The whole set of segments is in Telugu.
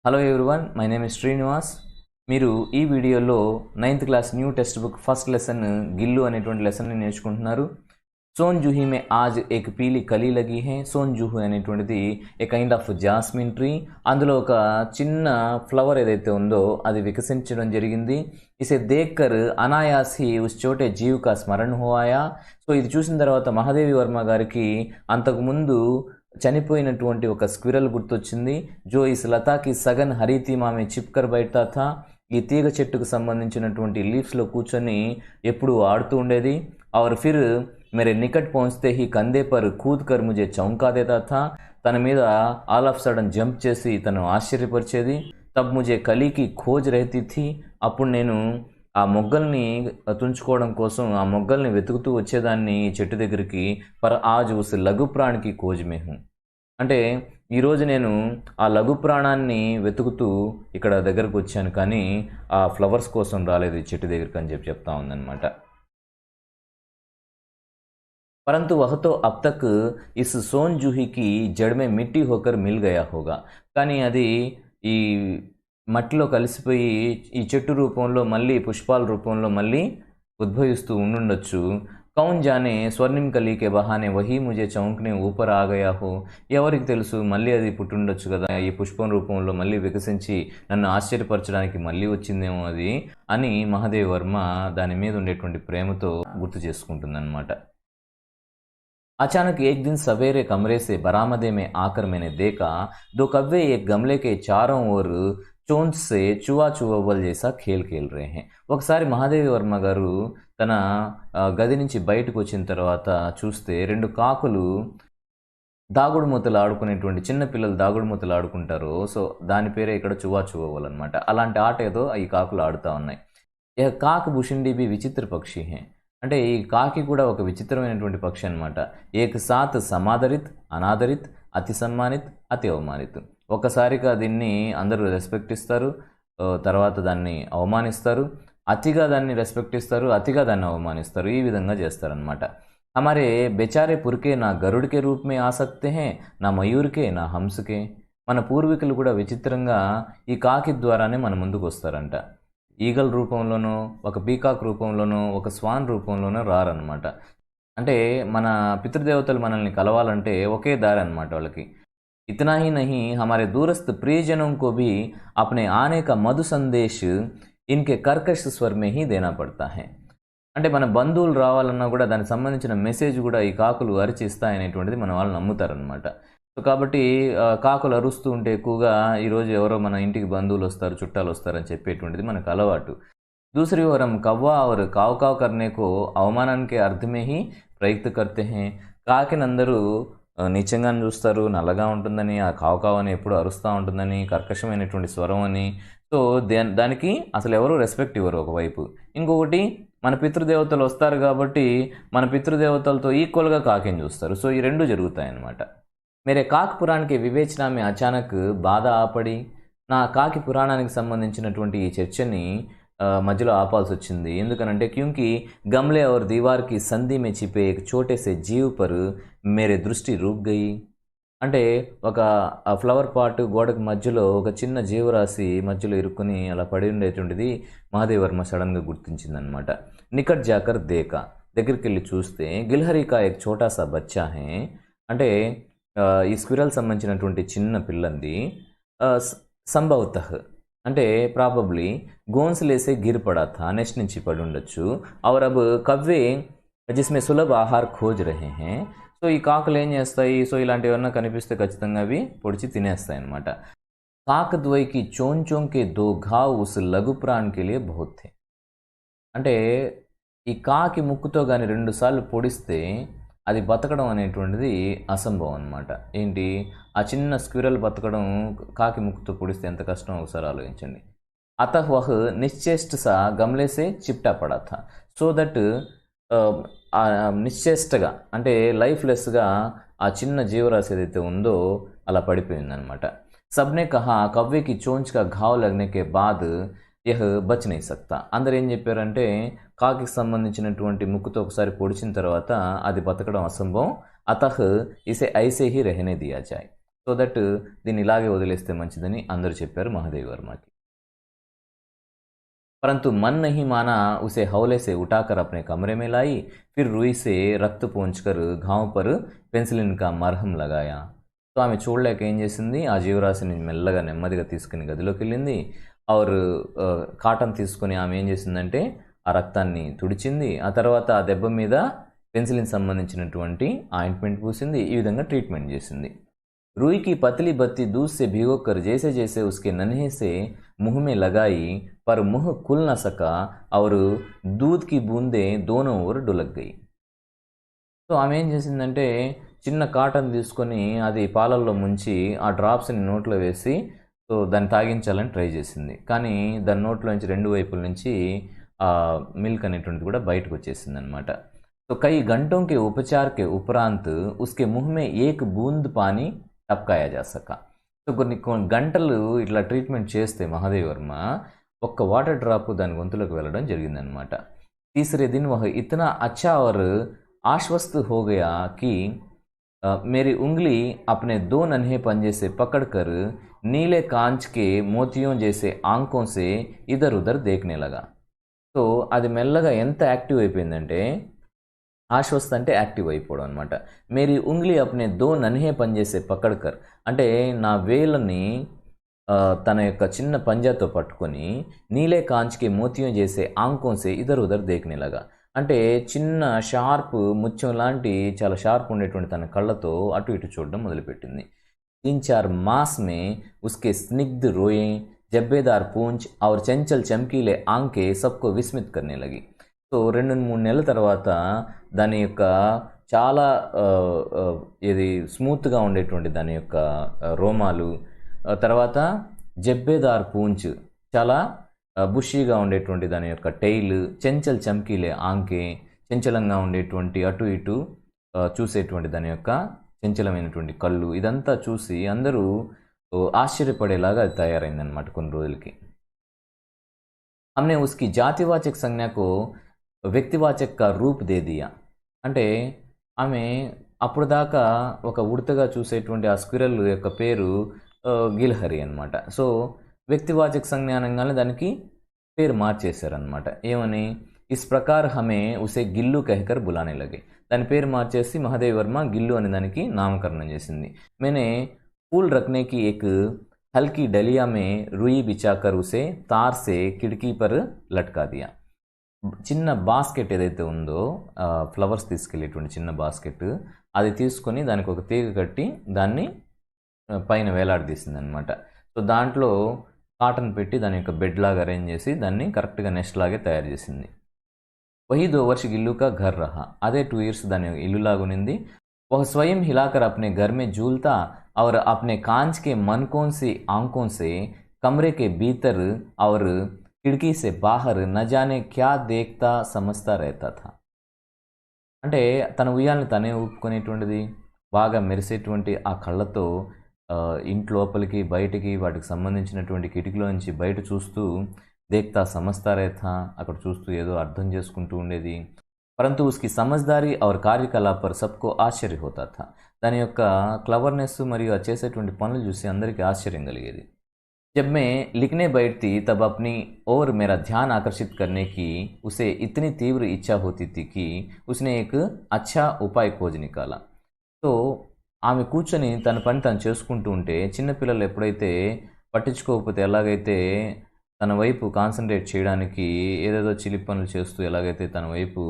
Hello everyone, my name is Srinivas. మీరు ఈ వీడియోలో 9th class new text book first lesson Gillu అనేటువంటి లెసన్ని నేర్చుకుంటున్నారు. సోన్ జూహీ మే ఆజ్ ఏక్ పీలి కలీ లగీ హే. సోన్ జూహీ అనేటువంటిది ఏ కైండ్ ఆఫ్ జాస్మిన్ ట్రీ. అందులో ఒక చిన్న ఫ్లవర్ ఏదైతే ఉందో అది వికసించడం జరిగింది. ఇసే దేక్కర్ అనాయాస్ హీ ఉస్ చోటే జీవ్ కా స్మరణ్ హో ఆయా. సో ఇది చూసిన తర్వాత మహాదేవి వర్మ గారికి అంతకుముందు చనిపోయినటువంటి ఒక స్క్విరల్ గుర్తొచ్చింది. జో ఇస్ లతాకి సగన్ హరితీమామే చిప్కర్ బయటతా థా. ఈ తీగ చెట్టుకు సంబంధించినటువంటి లీవ్స్లో కూర్చొని ఎప్పుడు ఆడుతూ ఉండేది. और फिर मेरे निकट पहुंचते ही कंधे पर कूद कर मुझे चौंका देता था. తన మీద ఆల్ ఆఫ్ సడన్ జంప్ చేసి తను ఆశ్చర్యపరిచేది. తబ్ ముజే కలీ కి ఖోజ్ రహతీ థీ. అప్పుడు నేను ఆ మొగ్గల్ని తుంచుకోవడం కోసం ఆ మొగ్గల్ని వెతుకుతూ వచ్చేదాన్ని ఈ చెట్టు దగ్గరికి. పర్ ఆజ్ ఉస్ లఘు ప్రాణికి ఖోజ్ మే హూ. అంటే ఈరోజు నేను ఆ లఘు ప్రాణాన్ని వెతుకుతూ ఇక్కడ దగ్గరకు వచ్చాను, కానీ ఆ ఫ్లవర్స్ కోసం రాలేదు ఈ చెట్టు దగ్గరికి అని చెప్తా ఉందన్నమాట. परंतु वह तो अब तक इस सोन जूही की जड़ में मिट्टी होकर मिल गया होगा. కానీ అది ఈ మట్టిలో కలిసిపోయి ఈ చెట్టు రూపంలో మళ్ళీ పుష్పాల రూపంలో మళ్ళీ ఉద్భవిస్తూ ఉండుండొచ్చు. కౌన్ జానే స్వర్ణిం కలికే బహానే వహీ ముజే చౌంక్నే ఊపర్ ఆగయా హో. ఎవరికి తెలుసు, మళ్ళీ అది పుట్టుండొచ్చు కదా, ఈ పుష్పం రూపంలో మళ్ళీ వికసించి నన్ను ఆశ్చర్యపరచడానికి మళ్ళీ వచ్చిందేమో అది అని మహాదేవి వర్మ దాని మీద ఉండేటువంటి ప్రేమతో గుర్తు చేసుకుంటుందన్నమాట. अचानक एक दिन सवेरे कमरे से बरामदे में आकर मैंने देखा दो कव्वे एक गमले के चारों ओर चोंच से चुवा चुव्वल जैसा खेल खेल रहे हैं. ఒకసారి మహాదేవి వర్మ గారు తన గది నుంచి బయటకు వచ్చిన తర్వాత చూస్తే రెండు కాకులు దాగుడు మూతలు ఆడుకునేటువంటి చిన్న పిల్లలు దాగుడు మూతలు ఆడుకుంటారు. సో దాని పేరే ఇక్కడ చువా చువ్వల్ అనమాట. అలాంటి ఆట ఏదో ఈ కాకులు ఆడుతూ ఉన్నాయి. యహ్ కాక్ భుషిండి బి విచిత్ర పక్షి హే. అంటే ఈ కాకి కూడా ఒక విచిత్రమైనటువంటి పక్షి అనమాట. ఏక్ సాత్ సమాదరిత్, అనాదరిత్, అతి సన్మానిత్, అతి అవమానిత్. ఒక్కసారిగా దీన్ని అందరూ రెస్పెక్ట్ ఇస్తారు, తర్వాత దాన్ని అవమానిస్తారు, అతిగా దాన్ని రెస్పెక్ట్ ఇస్తారు, అతిగా దాన్ని అవమానిస్తారు. ఈ విధంగా చేస్తారనమాట. హమారే బెచారే పుర్కే నా గరుడికే రూపమే ఆసక్తే హే, నా మయూర్కే, నా హంసకే. మన పూర్వీకులు కూడా విచిత్రంగా ఈ కాకి ద్వారానే మన ముందుకు వస్తారంట. ఈగల్ రూపంలోనో, ఒక పీకాక్ రూపంలోనో, ఒక స్వాన్ రూపంలోనో రారనమాట. అంటే మన పితృదేవతలు మనల్ని కలవాలంటే ఒకే దారి అనమాట వాళ్ళకి. ఇతనా హీ నహీ హమారే దూరస్థ ప్రియజనం కో భీ అప్నే ఆనే కా మధు సందేశ్ ఇన్కే కర్కశ్ స్వర్ మే హీ దేనా పడతా హై. అంటే మన బంధువులు రావాలన్నా కూడా దానికి సంబంధించిన మెసేజ్ కూడా ఈ కాకులు అరిచి ఇస్తాయనేటువంటిది మన వాళ్ళు నమ్ముతారనమాట. సో కాబట్టి కాకులు అరుస్తూ ఉంటే ఎక్కువగా ఈరోజు ఎవరో మన ఇంటికి బంధువులు వస్తారు, చుట్టాలు వస్తారని చెప్పేటువంటిది మనకు అలవాటు. दूसरी ओर हम कौवा और काव काव करने को అవమానానికి అర్థమే హీ ప్రయుక్త కర్తే హే. కాకినందరూ నీచంగానే చూస్తారు, నల్లగా ఉంటుందని, ఆ కావు కావు అని ఎప్పుడు అరుస్తూ ఉంటుందని, కర్కశమైనటువంటి స్వరం అని. సో దానికి అసలు ఎవరు రెస్పెక్ట్ ఇవ్వరు ఒకవైపు. ఇంకొకటి మన పితృదేవతలు వస్తారు కాబట్టి మన పితృదేవతలతో ఈక్వల్గా కాకిని చూస్తారు. సో ఈ రెండు జరుగుతాయన్నమాట. मेरे కాక్ పురాణకి వివేచన మే అచానక్ బాధ ఆపడి. నా కాకి పురాణానికి సంబంధించినటువంటి ఈ చర్చని మధ్యలో ఆపాల్సి వచ్చింది. ఎందుకనంటే క్యూంకి గమ్లే और दीवार की संधि में छिपे एक छोटे से जीव पर मेरे దృష్టి రూక్ గయి. అంటే ఒక ఫ్లవర్ పాట్ గోడకు మధ్యలో ఒక చిన్న జీవరాశి మధ్యలో ఇరుక్కుని అలా పడి ఉండేటువంటిది మహాదేవి వర్మ సడన్గా గుర్తించిందనమాట. నికట్ జాకర్ దేకా, దగ్గరికి వెళ్ళి చూస్తే గిల్హరికా ఎక్ ఛోటా సా బచ్చా హే. అంటే ఈ స్క్విరల్ సంబంధించినటువంటి చిన్న పిల్లంది. సంభవతః అంటే ప్రాబబ్లీ గోన్స్లేసే గిర్ పడా థా, నెక్స్ట్ నుంచి పడి ఉండొచ్చు. और अब कव्वे जिसमें సులభ ఆహార్ ఖోజ్ రహే హే. సో ఈ కాకులు ఏం చేస్తాయి, సో ఇలాంటివన్నా కనిపిస్తే ఖచ్చితంగా అవి పొడిచి తినేస్తాయి అనమాట. కాక్ ద్వైకి చోన్ చోంకే దో ఘావ్ ఉస్ లఘు ప్రాణ్ కే లియే బహుత్ థే. అంటే ఈ కాకి ముక్కుతో కానీ 2 సార్లు పొడిస్తే అది బతకడం అనేటువంటిది అసంభవం అనమాట. ఏంటి, ఆ చిన్న స్క్విరల్ బతకడం కాకి ముక్కుతో పొడిస్తే ఎంత కష్టం ఒకసారి ఆలోచించండి. అతః వహ్ నిశ్చేష్ట సా గమ్లేసే చిప్టా పడా థా. సో దట్ నిశ్చేష్టగా అంటే లైఫ్లెస్గా ఆ చిన్న జీవరాశి ఏదైతే ఉందో అలా పడిపోయిందనమాట. సబ్నే కహా కవ్వేకి చోంచ్ కా ఘావ్ లగ్నే కే బాద్ యహ్ బచ్ నహీ సక్తా. అందరు ఏం చెప్పారంటే కాకి సంబంధించినటువంటి ముక్కుతో ఒకసారి పొడిచిన తర్వాత అది బతకడం అసంభవం. అతహ్ ఇసే ఐసే హీ రెహనే దియా జాయ్. సో దట్ దీన్ని ఇలాగే వదిలేస్తే మంచిదని అందరూ చెప్పారు మహాదేవి వర్మకి. परंतु मन नहीं माना, उसे हौले से उठाकर अपने कमरे में लाई, फिर रुई से रक्त पोंछकर घाव पर పెన్సిలిన్ కా మర్హం లగాయా. సో ఆమె చూడలేక ఏం చేసింది, ఆ జీవరాశిని మెల్లగా నెమ్మదిగా తీసుకుని గదిలోకి వెళ్ళింది. ఆరు కాటన్ తీసుకుని ఆమె ఏం చేసిందంటే ఆ రక్తాన్ని తుడిచింది. ఆ తర్వాత ఆ దెబ్బ మీద పెన్సిలిన్ సంబంధించినటువంటి ఆయింట్మెంట్ పూసింది. ఈ విధంగా ట్రీట్మెంట్ చేసింది. रुई की पतली बत्ती दूध से भिगोकर जैसे जैसे उसके नन्हे से मुंह में लगाई, पर मुंह खुल न सका और दूध की बूंदें दोनों ओर डुलक गई. సో ఆమె ఏం చేసిందంటే చిన్న కాటన్ తీసుకొని అది పాలల్లో ముంచి ఆ డ్రాప్స్ని నోట్లో వేసి సో దాన్ని తాగించాలని ట్రై చేసింది. కానీ దాని నోట్లో నుంచి రెండు వైపుల నుంచి ఆ మిల్క్ అనేటువంటిది కూడా బయటకు వచ్చేసింది అనమాట. तो कई घंटों के उपचार के उपरांत उसके मुंह में एक बूंद पानी टपकाया जा सका. సో కొన్ని గంటలు ఇట్లా ట్రీట్మెంట్ చేస్తే మహాదేవి వర్మ ఒక్క వాటర్ డ్రాప్ దాని గొంతులోకి వెళ్ళడం జరిగిందనమాట. तीसरे दिन वह इतना अच्छा और आश्वस्त हो गया कि मेरी उंगली अपने दो नन्हे पंजे से पकड़कर नीले कांच के मोतियों जैसे आंखों से इधर उधर देखने लगा. సో అది మెల్లగా ఎంత యాక్టివ్ అయిపోయిందంటే, ఆశ్వస్త అంటే యాక్టివ్ అయిపోవడం అనమాట. మేరీ ఉంగ్లీ అప్నే దో నన్హే పంజేసే పకడ్కర్ అంటే నా వేలని తన యొక్క చిన్న పంజాతో పట్టుకొని నీలే కాంచ్కి మోతియం చేసే ఆంకోంసే ఇదర్ ఉదర్ దేకనేలాగా అంటే చిన్న షార్ప్ ముత్యం లాంటి చాలా షార్ప్ ఉండేటువంటి తన కళ్ళతో అటు ఇటు చూడడం మొదలుపెట్టింది. 3-4 मास में उसके स्निग्ध रोएं, जब्बेदार पूंछ और चंचल चमकीले आंखें सबको विस्मित करने लगी. సో 2-3 నెలల తర్వాత దాని యొక్క చాలా ఇది స్మూత్గా ఉండేటువంటి దాని యొక్క రోమాలు, తర్వాత జబ్బేదార్ పూంచ్ చాలా బుషీగా ఉండేటువంటి దాని యొక్క టైల్, చెంచల్ చమ్కీలే ఆంకే చెంచలంగా ఉండేటువంటి అటు ఇటు చూసేటువంటి దాని యొక్క చెంచలమైనటువంటి కళ్ళు, ఇదంతా చూసి అందరూ ఆశ్చర్యపడేలాగా అది తయారైందనమాట కొన్ని రోజులకి. हमने उसकी जातिवाचक संज्ञा को వ్యక్తివాచక కా రూప్ దే దియా అంటే ఆమె అప్పుడు దాకా ఒక ఉడతగా చూసేటువంటి ఆ స్క్విరల్ యొక్క పేరు గిల్హరి అనమాట. సో వ్యక్తివాచక సంజ్ఞానంగానే దానికి పేరు మార్చేశారనమాట. ఏమని, ఇస్ ప్రకార్ హమే ఉసే గిల్లు కహకర్ బులానే లగే, దాని పేరు మార్చేసి మహాదేవి వర్మ గిల్లు అనే దానికి నామకరణం చేసింది. मैंने फूल रखने की एक हल्की डलिया में रुई बिछाकर उसे तार से खिड़की पर लटका दिया. చిన్న బాస్కెట్ ఏదైతే ఉందో ఫ్లవర్స్ తీసుకెళ్ళేటువంటి చిన్న బాస్కెట్, అది తీసుకొని దానికి ఒక తీగ కట్టి దాన్ని పైన వేలాడదీసింది అనమాట. సో దాంట్లో కాటన్ పెట్టి దాని యొక్క బెడ్ లాగా అరేంజ్ చేసి దాన్ని కరెక్ట్గా నెస్ట్ లాగే తయారు చేసింది. वही 2 वर्ष गिल्लू का घर रहा, అదే 2 years దాని ఇల్లు లాగునింది. वह स्वयं हिलाकर अपने घर में झूलता और अपने कांच के मनकों से आंखों से कमरे के भीतर और खिड़की से बाहर न जाने क्या देखता समझता रहता था. అంటే తన ఉయ్యాలని తనే ఊపుకునేటువంటిది, బాగా మెరిసేటువంటి ఆ కళ్ళతో ఇంటి లోపలికి బయటికి వాటికి సంబంధించినటువంటి కిటికీలో నుంచి బయట చూస్తూ దేక్తా సమజ్తా रहता, అక్కడ చూస్తూ ఏదో అర్థం చేసుకుంటూ ఉండేది. परंतु उसकी समझदारी और कार्यकलाप पर सबको आश्चर्य होता था. దాని యొక్క క్లవర్నెస్ మరియు ఆ చేసేటువంటి పనులు చూసి అందరికీ ఆశ్చర్యం కలిగేది. जब मैं लिखने बैठती तब अपनी ओर मेरा ध्यान आकर्षित करने की उसे इतनी तीव्र इच्छा होती थी कि उसने एक अच्छा उपाय खोज निकाला. సో ఆమె కూర్చొని తన పని తను చేసుకుంటూ ఉంటే చిన్నపిల్లలు ఎప్పుడైతే పట్టించుకోకపోతే ఎలాగైతే తన వైపు కాన్సన్ట్రేట్ చేయడానికి ఏదేదో చిలిపి పనులు చేస్తూ ఎలాగైతే తన వైపు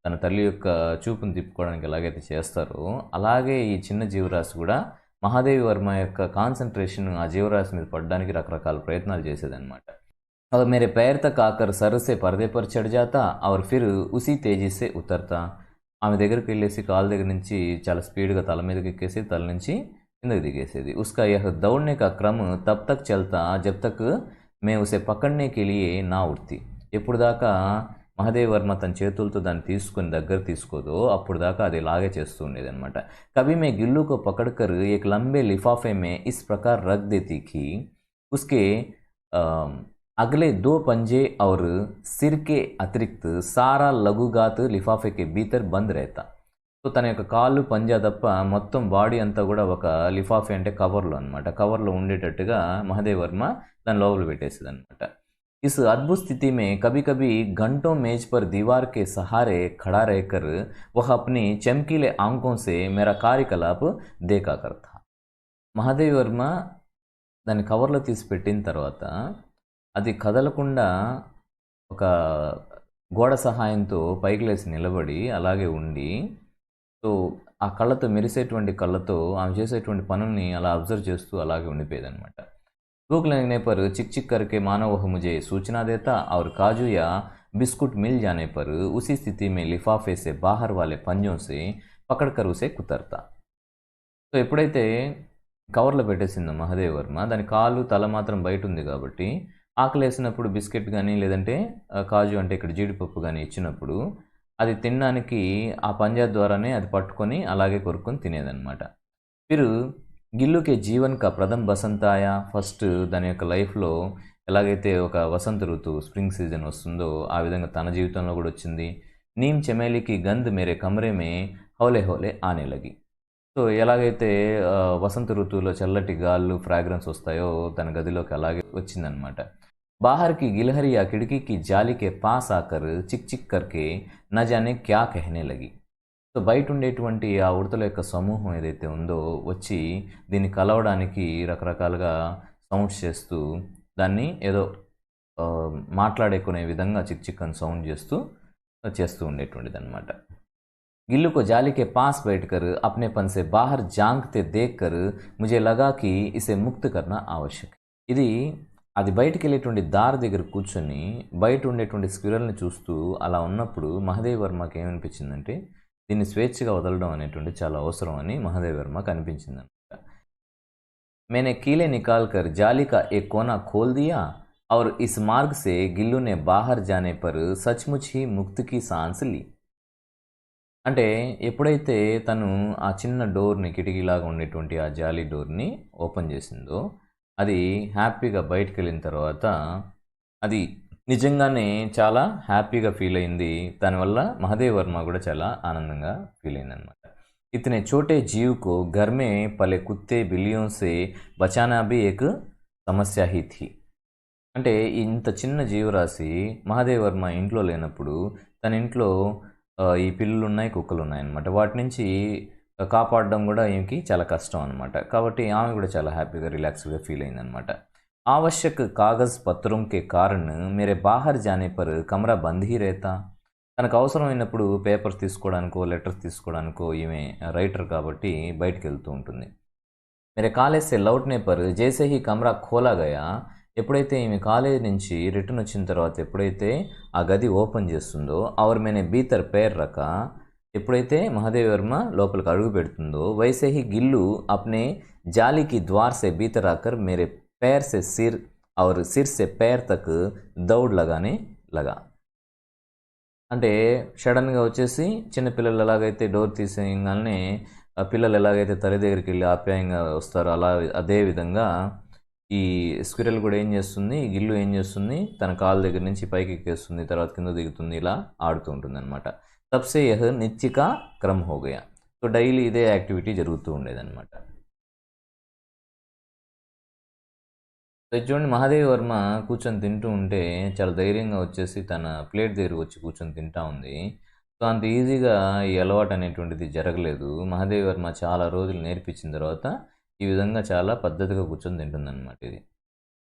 తన తల్లి యొక్క చూపును తిప్పుకోవడానికి ఎలాగైతే చేస్తారో అలాగే ఈ చిన్న జీవరాశి కూడా మహాదేవి వర్మ యొక్క కాన్సన్ట్రేషన్ ఆ జీవరాశి మీద పడడానికి రకరకాల ప్రయత్నాలు చేసేదన్నమాట. और मेरे पैर तक आकर सर से पर्दे पर चढ़ जाता और फिर उसी तेजी से उतरता. ఆమె దగ్గరికి వెళ్ళేసి కాలు దగ్గర నుంచి చాలా స్పీడ్గా తల మీదకి ఎక్కేసి తల నుంచి కిందకి దిగేసేది. उसका यह दौड़ने का क्रम तब तक चलता जब तक मैं उसे पकड़ने के लिए ना उठती. ఎప్పుడు దాకా మహాదేవి వర్మ తన చేతులతో దాన్ని తీసుకుని దగ్గర తీసుకోదో అప్పుడు దాకా అది ఇలాగే చేస్తూ ఉండేది అనమాట. कभी मैं गिल्लू को पकड़कर एक लंबे लिफाफे में इस प्रकार रख देती कि उसके अगले 2 पंजे और सिर के अतिरिक्त सारा लघुगात लिफाफे के भीतर बंद रहता. సో తన యొక్క కాళ్ళు పంజా తప్ప మొత్తం బాడీ అంతా కూడా ఒక లిఫాఫీ అంటే కవర్లో అనమాట, కవర్లో ఉండేటట్టుగా మహాదేవ్ వర్మ దాని లోపల పెట్టేసేది అనమాట. इस अद्भुत स्थिति में कभी कभी घंटों मेज पर दीवार के सहारे खड़ा रहकर वह अपनी चमकीले आंखों से मेरा कार्यकलाप देखा करता. మహాదేవి వర్మ దాన్ని కవర్లో తీసి పెట్టిన తర్వాత అది కదలకుండా ఒక గోడ సహాయంతో పైకి లేచి నిలబడి అలాగే ఉండి, సో ఆ కళ్ళతో మెరిసేటువంటి కళ్ళతో ఆమె చేసేటువంటి పనుల్ని అలా అబ్జర్వ్ చేస్తూ అలాగే ఉండిపోయేది అనమాట. भूख लगने पर चिक चिक करके मानो वह मुझे सूचना देता और काजू या बिस्कुट मिल जाने पर उसी स्थिति में लिफाफे से बाहर वाले पंजों से पकड़कर उसे कुतरता. సో ఎప్పుడైతే కవర్లో పెట్టేసిందో మహాదేవ్ వర్మ, దాని కాలు తల మాత్రం బయట ఉంది కాబట్టి ఆకలేసినప్పుడు బిస్కెట్ కానీ లేదంటే కాజు అంటే ఇక్కడ జీడిపప్పు కానీ ఇచ్చినప్పుడు అది తినడానికి ఆ పంజా ద్వారానే అది పట్టుకొని అలాగే కొరుక్కొని తినేదన్నమాట. మీరు గిల్లుకే జీవన్ కా ప్రథమ బసంతాయ, ఫస్ట్ దాని యొక్క లైఫ్లో ఎలాగైతే ఒక వసంత ఋతువు స్ప్రింగ్ సీజన్ వస్తుందో ఆ విధంగా తన జీవితంలో కూడా వచ్చింది. నీమ్ చమేలికి గంధ్ మేరే కమరే మే హౌలే హౌలే ఆనే లగి. సో ఎలాగైతే వసంత ఋతువులో చల్లటి గాళ్ళు ఫ్రాగ్రెన్స్ వస్తాయో తన గదిలోకి అలాగే వచ్చిందనమాట. బాహర్కి గిలహరియా కిటికీకి జాలికే పాస్ ఆకర్ చిక్ చిక్ కర్కే నా జానే క్యా కహనే లగి. సో బయట ఉండేటువంటి ఆ ఉడతల యొక్క సమూహం ఏదైతే ఉందో వచ్చి దీన్ని కలవడానికి రకరకాలుగా సౌండ్స్ చేస్తూ దాన్ని ఏదో మాట్లాడుకునే విధంగా చిక్ చిక్ అని సౌండ్ చేస్తూ ఉండేటువంటిది అనమాట. गिल्लू को जाली के पास बैठकर अपनेपन से बाहर झांकते देखकर मुझे लगा कि इसे मुक्त करना आवश्यक. ఇది అది బయటికి వెళ్ళేటువంటి దారి దగ్గర కూర్చొని బయట ఉండేటువంటి స్క్విరల్ని చూస్తూ అలా ఉన్నప్పుడు మహాదేవ్ వర్మకి ఏమనిపించిందంటే దీన్ని స్వేచ్ఛగా వదలడం అనేటువంటి చాలా అవసరం అని మహాదేవ్ వర్మకు అనిపించింది అనమాట. मैंने कीले निकाल कर जाली का एक कोना खोल दिया और इस मार्ग से गिल्लू ने बाहर जाने पर सचमुच ही मुक्ति की सांस ली. అంటే ఎప్పుడైతే తను ఆ చిన్న డోర్ని కిటికీలాగా ఉండేటువంటి ఆ జాలీ డోర్ని ఓపెన్ చేసిందో అది హ్యాపీగా బయటకు వెళ్ళిన తర్వాత అది నిజంగానే చాలా హ్యాపీగా ఫీల్ అయింది. దానివల్ల మహాదేవ్ వర్మ కూడా చాలా ఆనందంగా ఫీల్ అయింది అనమాట. ఇతనే చోటే జీవ్ కో घर में पले कुत्ते बिल्लियों से बचाना भी एक समस्या ही थी. అంటే ఇంత చిన్న జీవరాశి మహాదేవ్ వర్మ ఇంట్లో లేనప్పుడు తన ఇంట్లో ఈ పిల్లులు ఉన్నాయి, కుక్కలు ఉన్నాయన్నమాట. వాటి నుంచి కాపాడడం కూడా ఈమెకి చాలా కష్టం అనమాట. కాబట్టి ఆమె కూడా చాలా హ్యాపీగా రిలాక్స్గా ఫీల్ అయిందనమాట. आवश्यक कागज़ पत्रों के कारण मेरे बाहर जाने पर कमरा बंद ही रहता. తనకు అవసరమైనప్పుడు పేపర్స్ తీసుకోవడానికో లెటర్స్ తీసుకోవడానికో ఈమె రైటర్ కాబట్టి బయటకు వెళ్తూ ఉంటుంది. मेरे कॉलेज से लौटने पर जैसे ही कमरा खोला गया, ఎప్పుడైతే ఈమె కాలేజ్ నుంచి రిటర్న్ వచ్చిన తర్వాత ఎప్పుడైతే ఆ గది ఓపెన్ చేస్తుందో और मैंने भीतर पैर रखा, ఎప్పుడైతే మహాదేవ్ వర్మ లోపలికి అడుగు పెడుతుందో वैसे ही गिल्लू अपने जाली की द्वार से भीतर आकर मेरे पैर से सिर और सिर से पैर तक दौड़ लगाने लगा. అంటే సడన్గా వచ్చేసి చిన్నపిల్లలు ఎలాగైతే డోర్ తీసేయగానే పిల్లలు ఎలాగైతే తల్లి దగ్గరికి వెళ్ళి ఆప్యాయంగా వస్తారో అలా అదే విధంగా ఈ స్క్విరల్ కూడా ఏం చేస్తుంది, గిల్లు ఏం చేస్తుంది, తన కాలు దగ్గర నుంచి పైకి ఎక్కేస్తుంది, తర్వాత కింద దిగుతుంది, ఇలా ఆడుతూ ఉంటుంది అనమాట. తబ్సే యహ్ నిత్యకా క్రమ్ హో గయా. సో డైలీ ఇదే యాక్టివిటీ జరుగుతూ ఉండేదన్నమాట. సో చూడండి, మహాదేవ్ వర్మ కూర్చొని తింటూ ఉంటే చాలా ధైర్యంగా వచ్చేసి తన ప్లేట్ దగ్గరికి వచ్చి కూర్చొని తింటా ఉంది. సో అంత ఈజీగా ఈ అలవాటు అనేటువంటిది జరగలేదు. మహాదేవ్ వర్మ చాలా రోజులు నేర్పించిన తర్వాత ఈ విధంగా చాలా పద్ధతిగా కూర్చొని తింటుందన్నమాట ఇది.